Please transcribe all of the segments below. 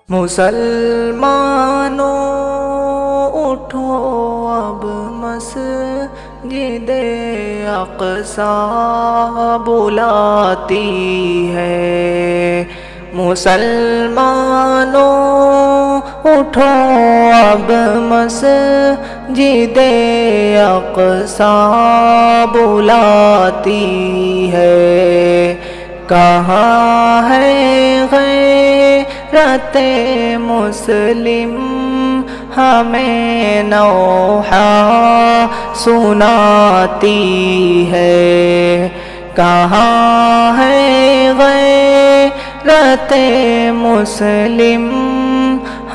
مسلمانوں اٹھو اب مسجد اقصیٰ بلاتی ہے۔ مسلمانوں اٹھو اب مسجد اقصیٰ بلاتی ہے۔ کہاں ہے غیرت مسلم ہمیں نوحہ سناتی ہے۔ کہاں ہے غیرت مسلم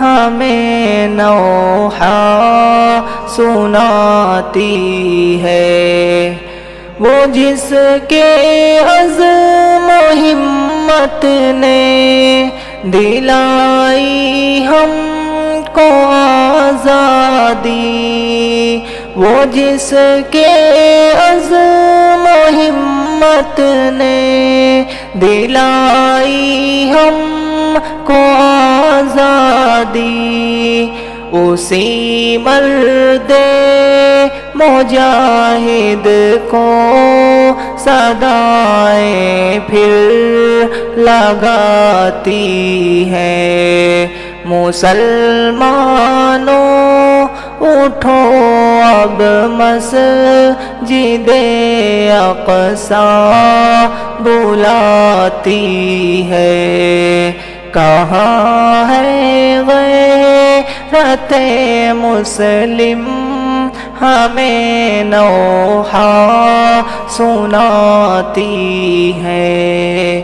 ہمیں نوحہ سناتی ہے۔ وہ جس کے عزم و ہمت نے دلائی ہم کو آزادی، وہ جس کے عزم و ہمت نے دلائی ہم کو آزادی، اسی مرد مجاہد کو صدائیں پھر لگاتی ہے۔ مسلمانوں اٹھو اب مسجد اقصیٰ بلاتی ہے۔ کہاں ہے غیرت مسلم ہمیں نوحہ سناتی ہے۔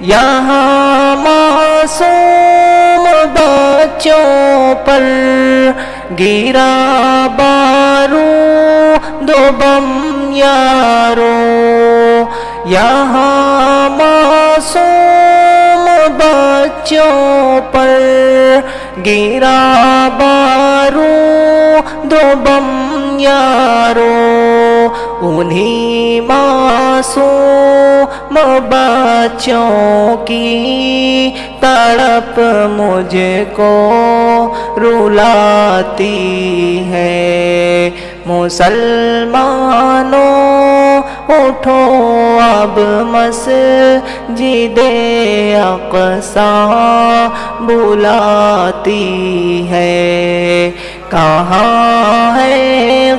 یہاں معصوم بچوں پر گرا بارود و بم یارو، یہاں معصوم بچوں پر گرا بارود و بم یارو، انہی معصوم بچوں کی تڑپ مجھ کو رلاتی ہے۔ مسلمانوں اٹھو اب مسجد اقصیٰ بلاتی ہے۔ کہاں ہے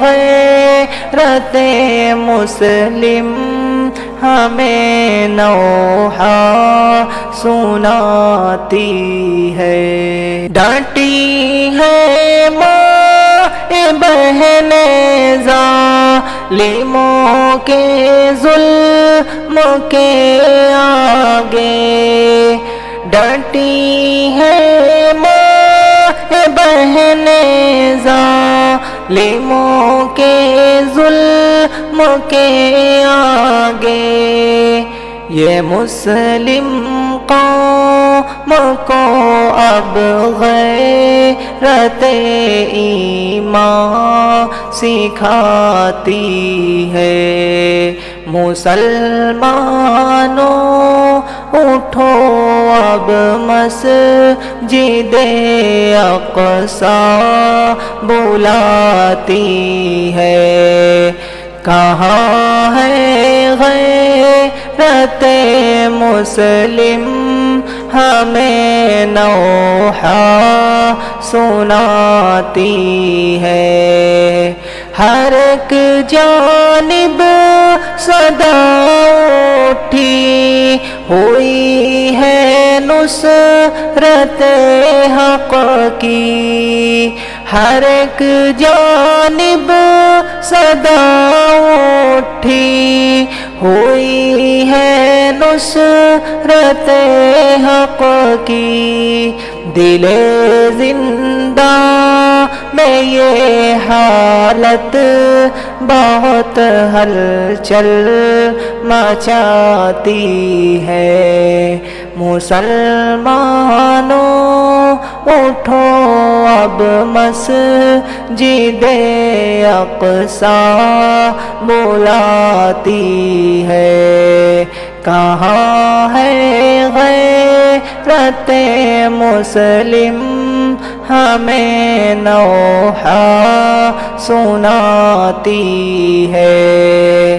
غیرت مسلم ہمیں نوحہ سناتی ہے۔ ڈٹی ہے ماں بہن ظالموں کے ظلم کے آگے، ڈٹی ہے ماں بہن ظالموں کے ظلم کے آگے، یہ مسلم قوم کو اب غیرت ایمان سکھاتی ہے۔ مسلمانوں اٹھو اب مسجد اقصیٰ بلاتی ہے۔ کہاں ہے غیرت مسلم ہمیں نوحہ سناتی ہے۔ ہر ایک جانب صدا اٹھی ہوئی ہے نصرت حق کی، ہر ایک جانب صدا اٹھی ہوئی ہے نصرت حق کی، دل زندہ میں یہ حالت بہت ہلچل مچاتی ہے۔ مسلمانوں اٹھو اب مسجد اقصیٰ بلاتی ہے۔ کہاں ہے غیرت رت مسلم ہمیں نوحہ سناتی ہے۔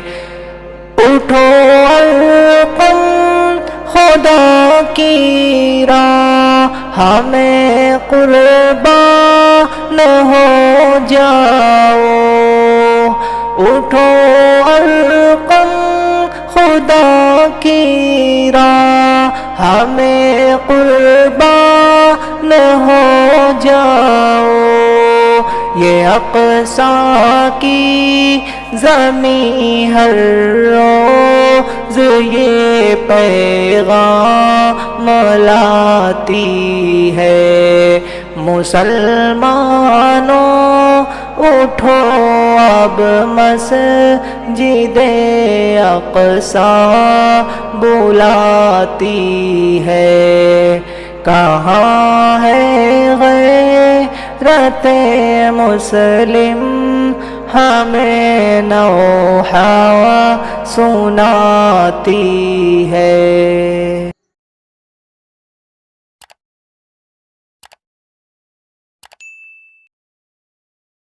اٹھو القم خدا کی راہ ہمیں قربان ہو جاؤ۔ اٹھو القم خدا کی راہ ہمیں قربان ہو جاؤ۔ یہ اقصیٰ کی زمین ہر روز یہ پیغام لاتی ہے۔ مسلمانوں اٹھو اب مسجد اقصیٰ بلاتی ہے۔ کہاں ہے غیرت مسلم ہمیں نوحہ سناتی ہے۔